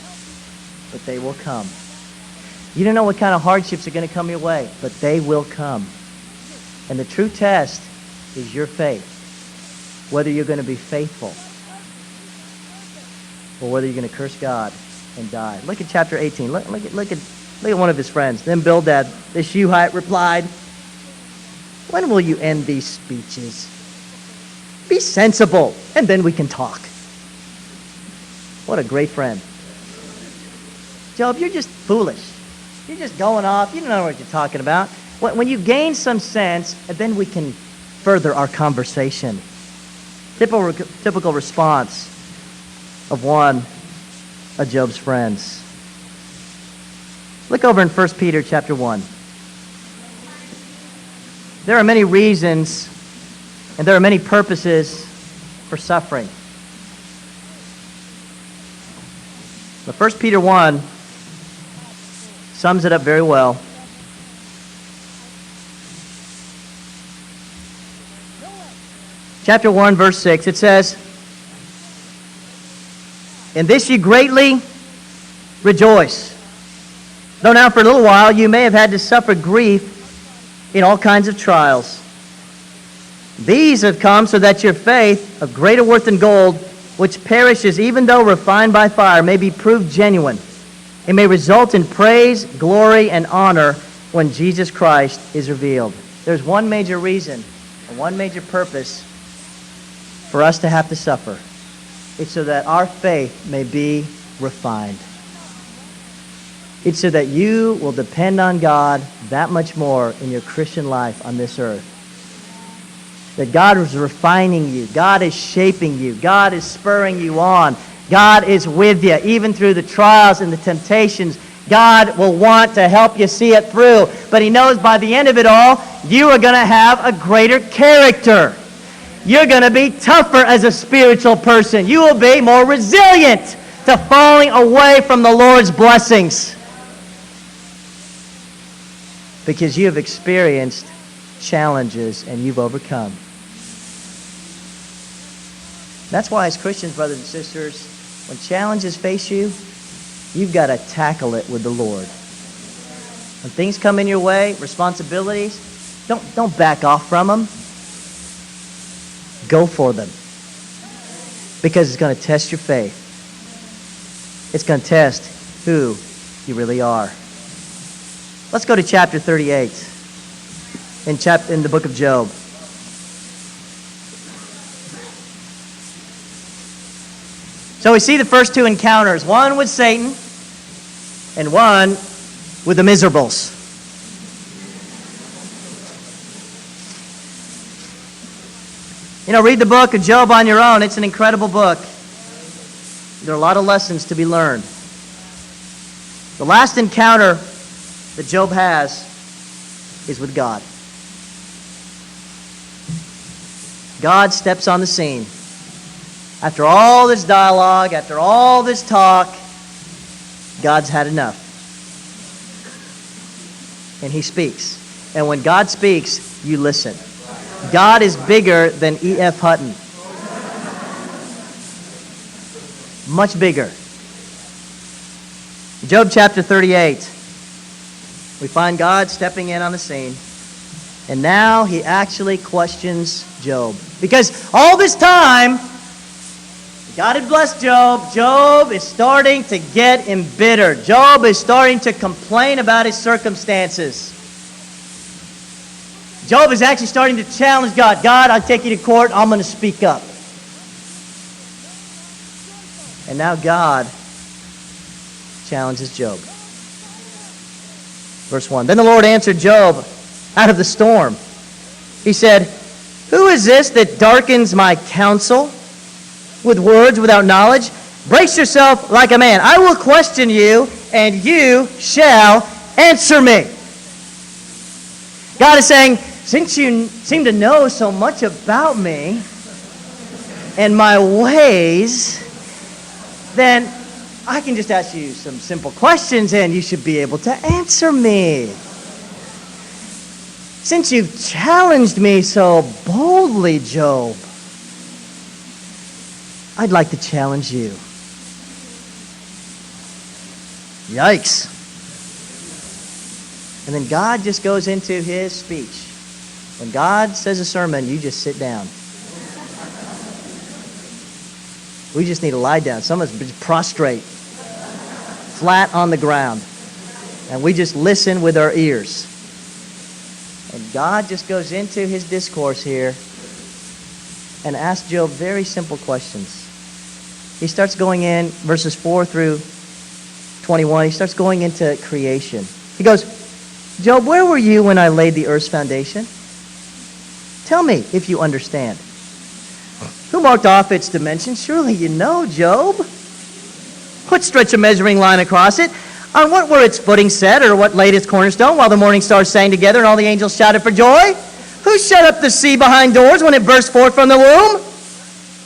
but they will come. You don't know what kind of hardships are going to come your way, but they will come. And the true test is your faith, whether you're going to be faithful or whether you're going to curse God and die. Look at chapter 18. Look at one of his friends. Then Bildad, the Shuhite, replied, when will you end these speeches? Be sensible, and then we can talk. What a great friend. Job, you're just foolish. You're just going off. You don't know what you're talking about. When you gain some sense, and then we can further our conversation. Typical response of one of Job's friends. Look over in 1 Peter chapter 1. There are many reasons and there are many purposes for suffering. But 1 Peter 1 sums it up very well. Chapter 1, verse 6, it says, in this ye greatly rejoice, though now for a little while you may have had to suffer grief in all kinds of trials. These have come so that your faith, of greater worth than gold, which perishes even though refined by fire, may be proved genuine. It may result in praise, glory, and honor when Jesus Christ is revealed. There's one major reason, and one major purpose for us to have to suffer. It's so that our faith may be refined. It's so that you will depend on God that much more in your Christian life on this earth. That God is refining you. God is shaping you. God is spurring you on. God is with you, even through the trials and the temptations. God will want to help you see it through. But He knows by the end of it all, you are going to have a greater character. You're going to be tougher as a spiritual person. You will be more resilient to falling away from the Lord's blessings. Because you have experienced challenges and you've overcome. That's why as Christians, brothers and sisters, when challenges face you, you've got to tackle it with the Lord. When things come in your way, responsibilities, don't back off from them. Go for them. Because it's going to test your faith. It's going to test who you really are. Let's go to chapter 38 in the book of Job. So we see the first two encounters, one with Satan and one with the miserables. You know, read the book of Job on your own. It's an incredible book. There are a lot of lessons to be learned. The last encounter that Job has is with God. God steps on the scene. After all this dialogue, after all this talk, God's had enough. And he speaks. And when God speaks, you listen. God is bigger than E.F. Hutton. Much bigger. Job chapter 38. We find God stepping in on the scene. And now he actually questions Job. Because all this time, God had blessed Job. Job is starting to get embittered. Job is starting to complain about his circumstances. Job is actually starting to challenge God. God, I'll take you to court. I'm going to speak up. And now God challenges Job. Verse 1. Then the Lord answered Job out of the storm. He said, who is this that darkens my counsel with words without knowledge? Brace yourself like a man. I will question you, and you shall answer me. God is saying, since you seem to know so much about me and my ways, then I can just ask you some simple questions and you should be able to answer me. Since you've challenged me so boldly, Job, I'd like to challenge you. Yikes. And then God just goes into his speech. When God says a sermon, you just sit down. We just need to lie down. Some of us prostrate, flat on the ground. And we just listen with our ears. And God just goes into his discourse here and asks Job very simple questions. He starts going in, verses 4 through 21, he starts going into creation. He goes, Job, where were you when I laid the earth's foundation? Tell me if you understand. Who marked off its dimensions? Surely you know, Job. What stretched a measuring line across it? On what were its footings set, or what laid its cornerstone, while the morning stars sang together and all the angels shouted for joy? Who shut up the sea behind doors when it burst forth from the womb?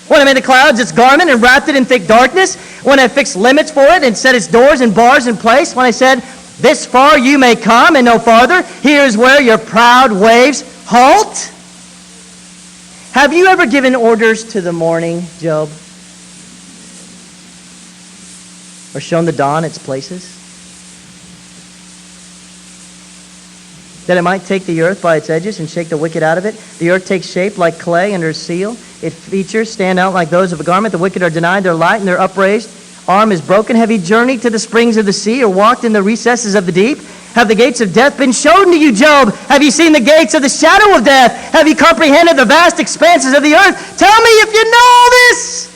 When I made the clouds its garment and wrapped it in thick darkness? When I fixed limits for it and set its doors and bars in place? When I said, this far you may come and no farther, here is where your proud waves halt? Have you ever given orders to the morning, Job? Or shown the dawn its places? That it might take the earth by its edges and shake the wicked out of it? The earth takes shape like clay under a seal. Its features stand out like those of a garment. The wicked are denied their light, and their upraised arm is broken. Have you journeyed to the springs of the sea, or walked in the recesses of the deep? Have the gates of death been shown to you, Job? Have you seen the gates of the shadow of death? Have you comprehended the vast expanses of the earth? Tell me if you know this!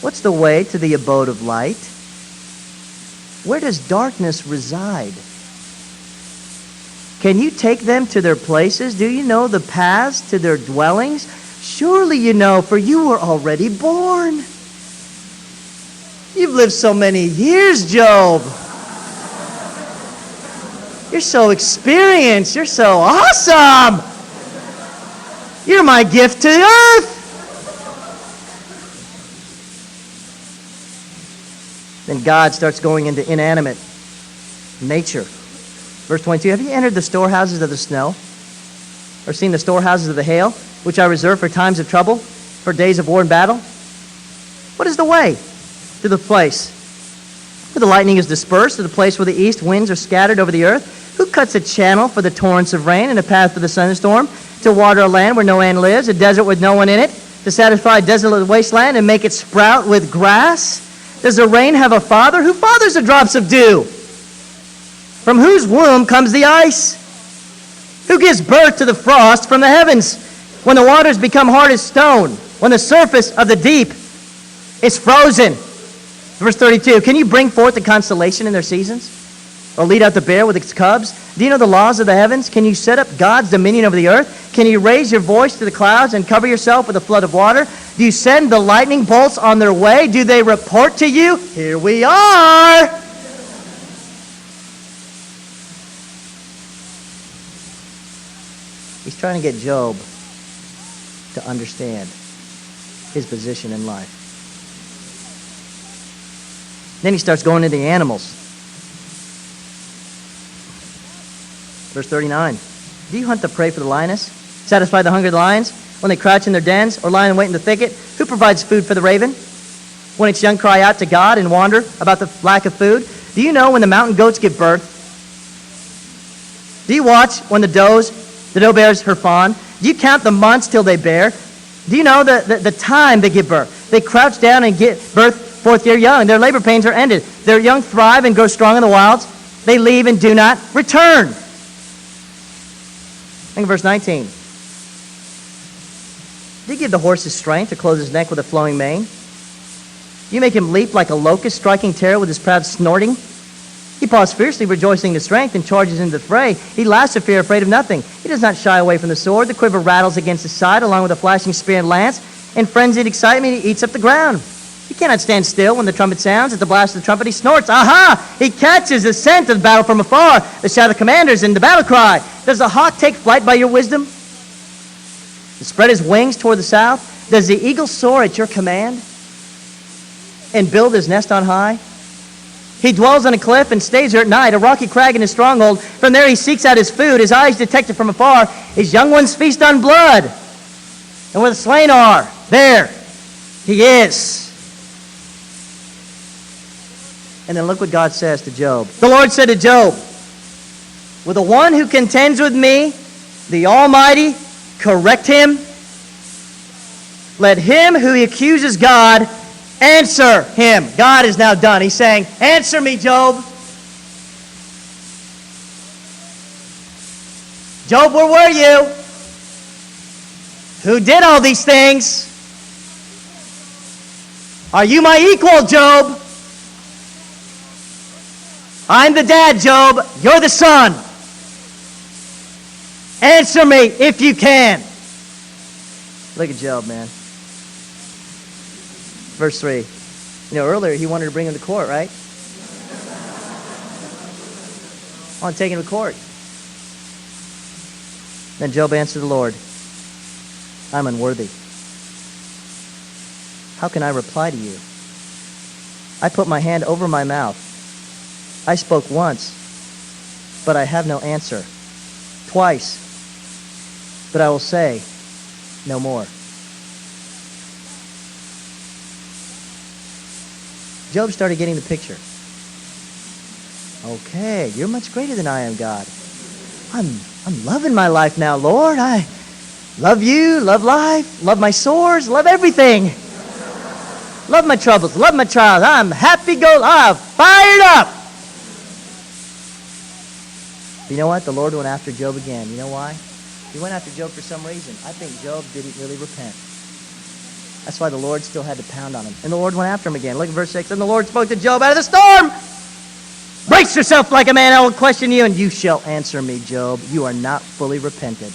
What's the way to the abode of light? Where does darkness reside? Can you take them to their places? Do you know the paths to their dwellings? Surely you know, for you were already born. You've lived so many years, Job. You're so experienced. You're so awesome. You're my gift to the earth. Then God starts going into inanimate nature. Verse 22, have you entered the storehouses of the snow? Or seen the storehouses of the hail, which I reserve for times of trouble, for days of war and battle? What is the way to the place where the lightning is dispersed, to the place where the east winds are scattered over the earth? Who cuts a channel for the torrents of rain and a path for the thunderstorm, to water a land where no man lives, a desert with no one in it, to satisfy a desolate wasteland and make it sprout with grass? Does the rain have a father? Who fathers the drops of dew? From whose womb comes the ice? Who gives birth to the frost from the heavens? when the waters become hard as stone, when the surface of the deep is frozen. Verse 32, can you bring forth the constellation in their seasons? Or lead out the bear with its cubs? Do you know the laws of the heavens? Can you set up God's dominion over the earth? Can you raise your voice to the clouds and cover yourself with a flood of water? Do you send the lightning bolts on their way? Do they report to you? Here we are! He's trying to get Job to understand his position in life. Then he starts going into the animals. Verse 39. Do you hunt the prey for the lioness? Satisfy the hunger of the lions when they crouch in their dens or lie in wait in the thicket? Who provides food for the raven? When its young cry out to God and wander about the lack of food? Do you know when the mountain goats give birth? Do you watch when the doe bears her fawn? Do you count the months till they bear? Do you know the time they give birth? They crouch down and give birth forth their young. Their labor pains are ended. Their young thrive and grow strong in the wilds. They leave and do not return. Think of verse 19. Do you give the horse his strength to clothe his neck with a flowing mane? Do you make him leap like a locust, striking terror with his proud snorting? He paws fiercely, rejoicing in strength, and charges into the fray. He laughs at fear, afraid of nothing. He does not shy away from the sword. The quiver rattles against his side, along with a flashing spear and lance. In frenzied excitement, he eats up the ground. He cannot stand still when the trumpet sounds. At the blast of the trumpet, he snorts. Aha! He catches the scent of the battle from afar, the shout of commanders and the battle cry. Does the hawk take flight by your wisdom? And spread his wings toward the south? Does the eagle soar at your command and build his nest on high? He dwells on a cliff and stays there at night, a rocky crag in his stronghold. From there he seeks out his food. His eyes detect it from afar. His young ones feast on blood. And where the slain are, there he is. And then look what God says to Job. The Lord said to Job, will the one who contends with me, the Almighty, correct him? Let him who accuses God answer him. God is now done. He's saying, answer me, Job. Job, where were you? Who did all these things? Are you my equal, Job? I'm the dad, Job. You're the son. Answer me if you can. Look at Job, man. Verse 3. You know, earlier he wanted to bring him to court, right? I want to take him to court. Then Job answered the Lord, I'm unworthy. How can I reply to you? I put my hand over my mouth. I spoke once, but I have no answer. Twice, but I will say no more. Job started getting the picture. Okay, you're much greater than I am, God. I'm loving my life now, Lord. I love you, love life, love my sores, love everything. Love my troubles, love my trials. I'm I'm fired up. You know what? The Lord went after Job again. You know why? He went after Job for some reason. I think Job didn't really repent. That's why the Lord still had to pound on him. And the Lord went after him again. Look at verse 6. And the Lord spoke to Job out of the storm. Brace yourself like a man. I will question you, and you shall answer me, Job. You are not fully repentant.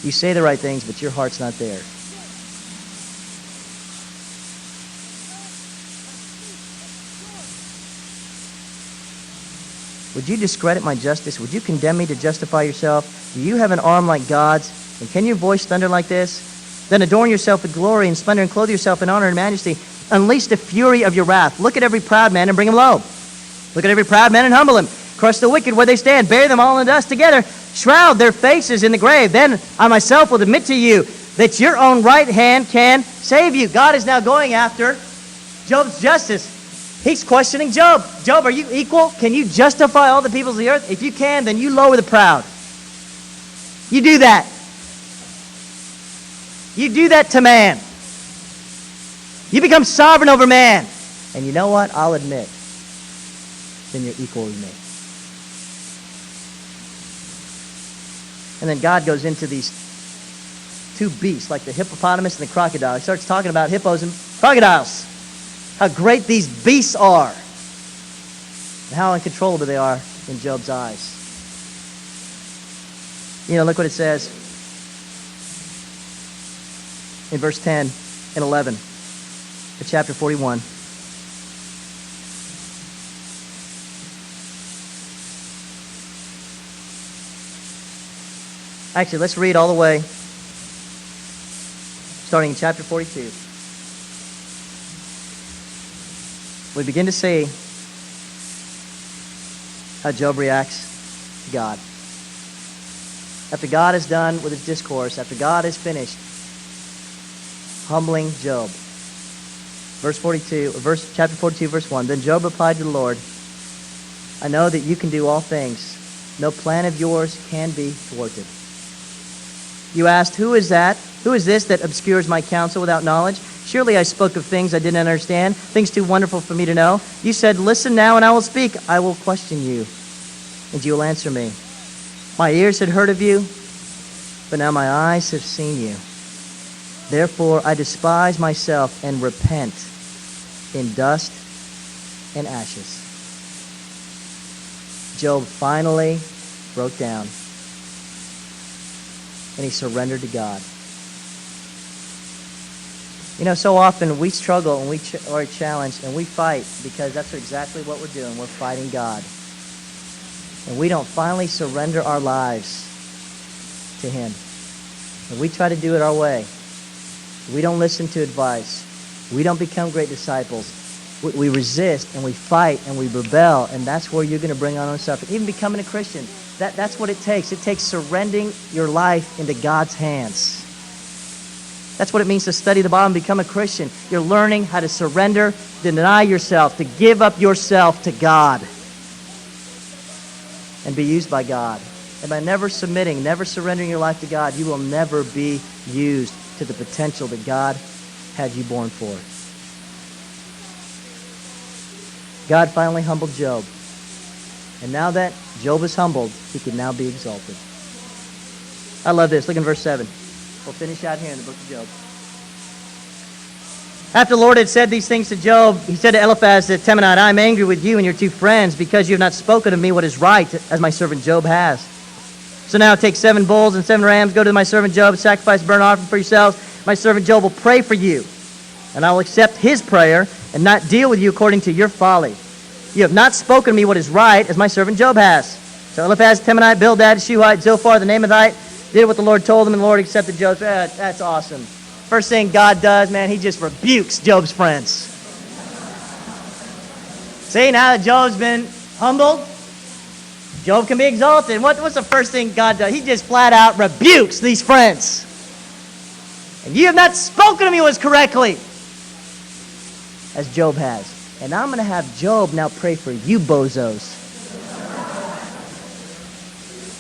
You say the right things, but your heart's not there. Would you discredit my justice? Would you condemn me to justify yourself? Do you have an arm like God's? And can your voice thunder like this? Then adorn yourself with glory and splendor and clothe yourself in honor and majesty. Unleash the fury of your wrath. Look at every proud man and bring him low. Look at every proud man and humble him. Crush the wicked where they stand. Bury them all in dust together. Shroud their faces in the grave. Then I myself will admit to you that your own right hand can save you. God is now going after Job's justice. He's questioning Job. Job, are you equal? Can you justify all the peoples of the earth? If you can, then you lower the proud. You do that. You do that to man. You become sovereign over man. And you know what? I'll admit, then you're equal with me. And then God goes into these two beasts, like the hippopotamus and the crocodile. He starts talking about hippos and crocodiles, how great these beasts are, and how uncontrollable they are in Job's eyes. You know, look what it says in verse 10 and 11 of chapter 41. Actually, let's read all the way, starting in chapter 42. We begin to see how Job reacts to God. After God is done with his discourse, after God is finished humbling Job. Chapter 42, verse 1. Then Job replied to the Lord, I know that you can do all things. No plan of yours can be thwarted. You asked, who is that? Who is this that obscures my counsel without knowledge? Surely I spoke of things I didn't understand, things too wonderful for me to know. You said, listen now and I will speak. I will question you, and you will answer me. My ears had heard of you, but now my eyes have seen you. Therefore I despise myself and repent in dust and ashes. Job finally broke down, and he surrendered to God. You know, so often we struggle and we are challenged and we fight because that's exactly what we're doing. We're fighting God. And we don't finally surrender our lives to Him. And we try to do it our way. We don't listen to advice. We don't become great disciples. We resist and we fight and we rebel, and that's where you're going to bring on suffering. Even becoming a Christian, that's what it takes. It takes surrendering your life into God's hands. That's what it means to study the Bible and become a Christian. You're learning how to surrender, to deny yourself, to give up yourself to God and be used by God. And by never submitting, never surrendering your life to God, you will never be used to the potential that God had you born for. God finally humbled Job. And now that Job is humbled, he can now be exalted. I love this. Look in verse 7. We'll finish out here in the book of Job. After the Lord had said these things to Job, he said to Eliphaz the Temanite, I am angry with you and your two friends because you have not spoken of me what is right, as my servant Job has. So now take 7 bulls and 7 rams, go to my servant Job, sacrifice burnt offering for yourselves. My servant Job will pray for you, and I will accept his prayer and not deal with you according to your folly. You have not spoken to me what is right, as my servant Job has. So Eliphaz the Temanite, Bildad, Shuhite, Zophar, the Naamathite, did what the Lord told them, and the Lord accepted Job's prayer. That's awesome. First thing God does, man, he just rebukes Job's friends. See, now that Job's been humbled, Job can be exalted. What's the first thing God does? He just flat out rebukes these friends. And you have not spoken to me what's correctly, as Job has. And I'm going to have Job now pray for you bozos.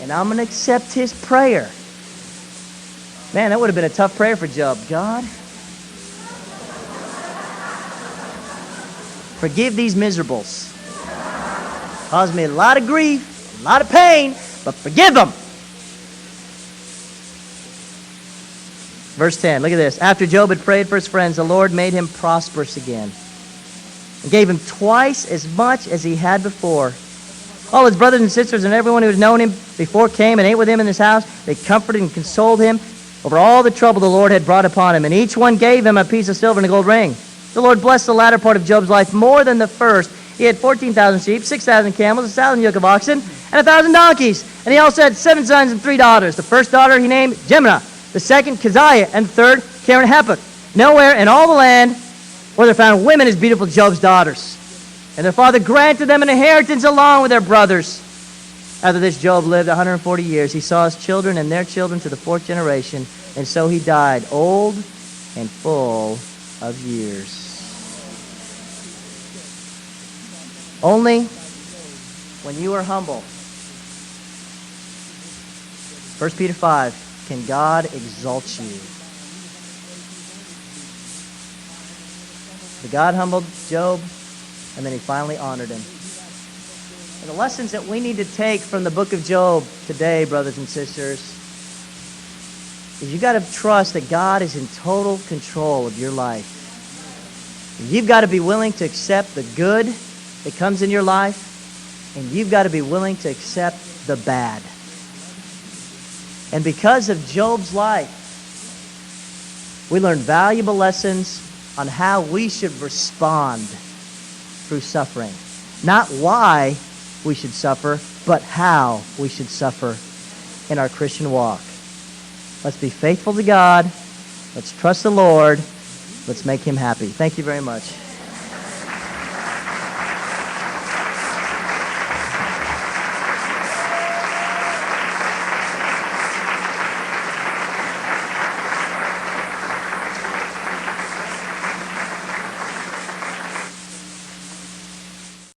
And I'm going to accept his prayer. Man, that would have been a tough prayer for Job. God, forgive these miserables. Caused me a lot of grief, a lot of pain, but forgive them. Verse 10, look at this. After Job had prayed for his friends, the Lord made him prosperous again and gave him twice as much as he had before. All his brothers and sisters and everyone who had known him before came and ate with him in his house. They comforted and consoled him over all the trouble the Lord had brought upon him, and each one gave him a piece of silver and a gold ring. The Lord blessed the latter part of Job's life more than the first. He had 14,000 sheep, 6,000 camels, 1,000 yoke of oxen, and 1,000 donkeys. And he also had 7 sons and 3 daughters. The first daughter he named Jemina, the second Keziah, and the third Karen-Happuch. Nowhere in all the land were there found women as beautiful as Job's daughters. And their father granted them an inheritance along with their brothers. After this, Job lived 140 years. He saw his children and their children to the 4th generation, and so he died old and full of years. Only when you are humble, 1 Peter 5, can God exalt you. So God humbled Job, and then he finally honored him. And the lessons that we need to take from the book of Job today, brothers and sisters, is you got to trust that God is in total control of your life. You've got to be willing to accept the good that comes in your life, and you've got to be willing to accept the bad. And because of Job's life, we learn valuable lessons on how we should respond through suffering. Not why we should suffer, but how we should suffer in our Christian walk. Let's be faithful to God. Let's trust the Lord. Let's make Him happy. Thank you very much.